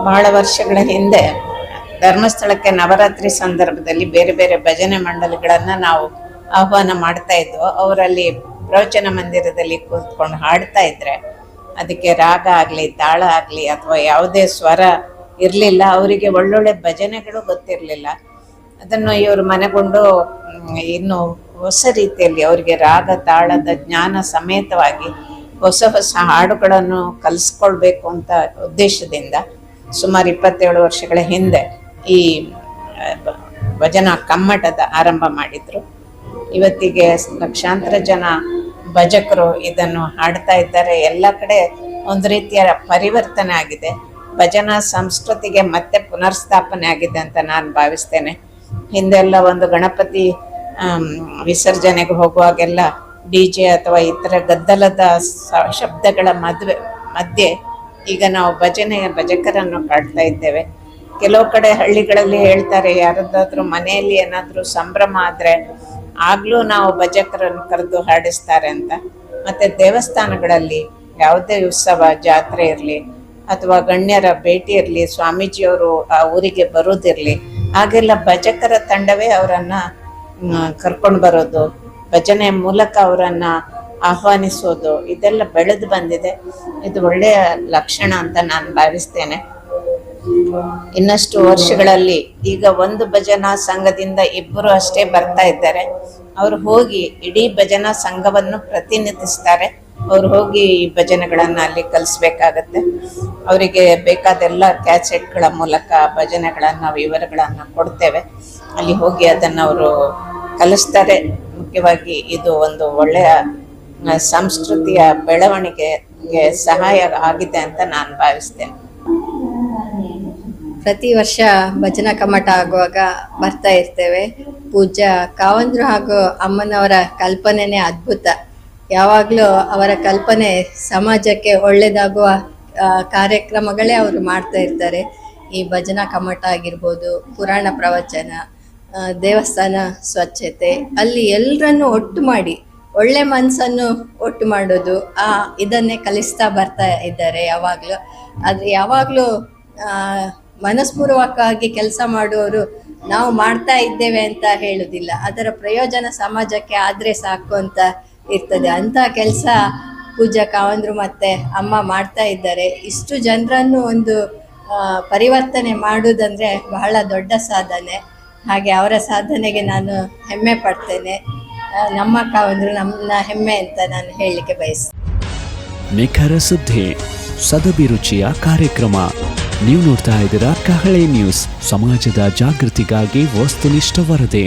ಬಹಳ ವರ್ಷಗಳ ಹಿಂದೆ ಧರ್ಮಸ್ಥಳಕ್ಕೆ ನವರಾತ್ರಿ ಸಂದರ್ಭದಲ್ಲಿ ಬೇರೆ ಬೇರೆ ಭಜನೆ ಮಂಡಳಿಗಳನ್ನ ನಾವು ಆಹ್ವಾನ ಮಾಡ್ತಾ ಇದ್ವು. ಅವರಲ್ಲಿ ಪ್ರವಚನ ಮಂದಿರದಲ್ಲಿ ಕೂತ್ಕೊಂಡು ಹಾಡ್ತಾ ಇದ್ರೆ ಅದಕ್ಕೆ ರಾಗ ಆಗಲಿ, ತಾಳ ಆಗಲಿ ಅಥವಾ ಯಾವುದೇ ಸ್ವರ ಇರಲಿಲ್ಲ. ಅವರಿಗೆ ಒಳ್ಳೊಳ್ಳೆ ಭಜನೆಗಳು ಗೊತ್ತಿರಲಿಲ್ಲ. ಅದನ್ನು ಇವರು ಮನೆಗೊಂಡು ಇನ್ನು ಹೊಸ ರೀತಿಯಲ್ಲಿ ಅವರಿಗೆ ರಾಗ ತಾಳದ ಜ್ಞಾನ ಸಮೇತವಾಗಿ ಹೊಸ ಹೊಸ ಹಾಡುಗಳನ್ನು ಕಲಿಸ್ಕೊಳ್ಬೇಕು ಅಂತ ಉದ್ದೇಶದಿಂದ ಸುಮಾರು 27 ವರ್ಷಗಳ ಹಿಂದೆ ಈ ಭಜನಾ ಕಮ್ಮಟದ ಆರಂಭ ಮಾಡಿದ್ರು. ಇವತ್ತಿಗೆ ಲಕ್ಷಾಂತರ ಜನ ಭಜಕರು ಇದನ್ನು ಹಾಡ್ತಾ ಇದ್ದಾರೆ. ಎಲ್ಲ ಕಡೆ ಒಂದು ರೀತಿಯ ಪರಿವರ್ತನೆ ಆಗಿದೆ. ಭಜನಾ ಸಂಸ್ಕೃತಿಗೆ ಮತ್ತೆ ಪುನರ್ಸ್ಥಾಪನೆ ಆಗಿದೆ ಅಂತ ನಾನು ಭಾವಿಸ್ತೇನೆ. ಹಿಂದೆಲ್ಲ ಒಂದು ಗಣಪತಿ ವಿಸರ್ಜನೆಗೆ ಹೋಗುವಾಗೆಲ್ಲ DJ ಅಥವಾ ಇತರ ಗದ್ದಲದ ಶಬ್ದಗಳ ಮಧ್ಯೆ ಈಗ ನಾವು ಭಜಕರನ್ನು ಕಾಡ್ತಾ ಇದ್ದೇವೆ. ಕೆಲವು ಕಡೆ ಹಳ್ಳಿಗಳಲ್ಲಿ ಹೇಳ್ತಾರೆ, ಯಾರದಾದ್ರೂ ಮನೆಯಲ್ಲಿ ಏನಾದರೂ ಸಂಭ್ರಮ ಆದರೆ ಆಗ್ಲೂ ನಾವು ಭಜಕರನ್ನು ಕರೆದು ಹಾಡಿಸ್ತಾರೆ ಅಂತ. ಮತ್ತೆ ದೇವಸ್ಥಾನಗಳಲ್ಲಿ ಯಾವುದೇ ಉತ್ಸವ, ಜಾತ್ರೆ ಇರಲಿ ಅಥವಾ ಗಣ್ಯರ ಭೇಟಿ ಇರಲಿ, ಸ್ವಾಮೀಜಿಯವರು ಆ ಊರಿಗೆ ಬರೋದಿರಲಿ, ಹಾಗೆಲ್ಲ ಭಜಕರ ತಂಡವೇ ಅವರನ್ನ ಕರ್ಕೊಂಡು ಬರೋದು, ಭಜನೆ ಮೂಲಕ ಅವರನ್ನ ಆಹ್ವಾನಿಸೋದು, ಇದೆಲ್ಲ ಬೆಳೆದು ಬಂದಿದೆ. ಇದು ಒಳ್ಳೆಯ ಲಕ್ಷಣ ಅಂತ ನಾನು ಭಾವಿಸ್ತೇನೆ. ಇನ್ನಷ್ಟು ವರ್ಷಗಳಲ್ಲಿ ಈಗ ಒಂದು ಭಜನಾ ಸಂಘದಿಂದ 2 ಅಷ್ಟೇ ಬರ್ತಾ ಇದ್ದಾರೆ. ಅವರು ಹೋಗಿ ಇಡೀ ಭಜನಾ ಸಂಘವನ್ನು ಪ್ರತಿನಿಧಿಸ್ತಾರೆ. ಅವ್ರು ಹೋಗಿ ಈ ಭಜನೆಗಳನ್ನ ಅಲ್ಲಿ ಕಲಿಸ್ಬೇಕಾಗತ್ತೆ. ಅವರಿಗೆ ಬೇಕಾದೆಲ್ಲ ಕ್ಯಾಸೆಟ್ಗಳ ಮೂಲಕ ಭಜನೆಗಳನ್ನ, ವಿವರಗಳನ್ನ ಕೊಡ್ತೇವೆ. ಅಲ್ಲಿ ಹೋಗಿ ಅದನ್ನು ಅವರು ಕಲಿಸ್ತಾರೆ. ಮುಖ್ಯವಾಗಿ ಇದು ಒಂದು ಒಳ್ಳೆಯ ಸಂಸ್ಕೃತಿಯ ಬೆಳವಣಿಗೆಗೆ ಸಹಾಯ ಆಗಿದೆ ಅಂತ ನಾನು ಭಾವಿಸ್ತೇನೆ. ಪ್ರತಿ ವರ್ಷ ಭಜನಾ ಕಮ್ಮಟ ಆಗುವಾಗ ಬರ್ತಾ ಇರ್ತೇವೆ. ಪೂಜ್ಯ ಕಾವಂದ್ರು ಹಾಗೂ ಅಮ್ಮನವರ ಕಲ್ಪನೆನೇ ಅದ್ಭುತ. ಯಾವಾಗಲೂ ಅವರ ಕಲ್ಪನೆ ಸಮಾಜಕ್ಕೆ ಒಳ್ಳೆಯದಾಗುವ ಕಾರ್ಯಕ್ರಮಗಳೇ ಅವರು ಮಾಡ್ತಾ ಇರ್ತಾರೆ. ಈ ಭಜನಾ ಕಮ್ಮಟ ಆಗಿರ್ಬೋದು, ಪುರಾಣ ಪ್ರವಚನ, ದೇವಸ್ಥಾನ ಸ್ವಚ್ಛತೆ, ಅಲ್ಲಿ ಎಲ್ಲರನ್ನು ಒಟ್ಟು ಮಾಡಿ ಒಳ್ಳೆ ಮನಸ್ಸನ್ನು ಒಟ್ಟು ಮಾಡೋದು, ಇದನ್ನೇ ಕಲಿಸ್ತಾ ಬರ್ತಾ ಇದ್ದಾರೆ ಯಾವಾಗಲೂ. ಆದರೆ ಯಾವಾಗಲೂ ಮನಸ್ಪೂರ್ವಕವಾಗಿ ಕೆಲಸ ಮಾಡುವವರು ನಾವು ಮಾಡ್ತಾ ಇದ್ದೇವೆ ಅಂತ ಹೇಳೋದಿಲ್ಲ, ಅದರ ಪ್ರಯೋಜನ ಸಮಾಜಕ್ಕೆ ಆದರೆ ಸಾಕು ಅಂತ ಇರ್ತದೆ. ಅಂಥ ಕೆಲಸ ಪೂಜ್ಯ ಕಾವಂದ್ರು ಮತ್ತು ಅಮ್ಮ ಮಾಡ್ತಾ ಇದ್ದಾರೆ. ಇಷ್ಟು ಜನರನ್ನು ಒಂದು ಪರಿವರ್ತನೆ ಮಾಡುವುದಂದರೆ ಬಹಳ ದೊಡ್ಡ ಸಾಧನೆ. ಹಾಗೆ ಅವರ ಸಾಧನೆಗೆ ನಾನು ಹೆಮ್ಮೆ ಪಡ್ತೇನೆ. ನಮ್ಮ ಕಾವಂದ್ರು ನಮ್ಮ ಹೆಮ್ಮೆ ಅಂತ ನಾನು ಹೇಳಲಿಕ್ಕೆ ಬಯಸ್ತೇನೆ. ನಿಖರ ಸುದ್ದಿ, ಸದಭಿರುಚಿಯ ಕಾರ್ಯಕ್ರಮ. ನೀವು ನೋಡ್ತಾ ಇದ್ದೀರಾ ಕಹಳೆ ನ್ಯೂಸ್, ಸಮಾಜದ ಜಾಗೃತಿಗಾಗಿ ವಸ್ತುನಿಷ್ಠ ವರದಿ.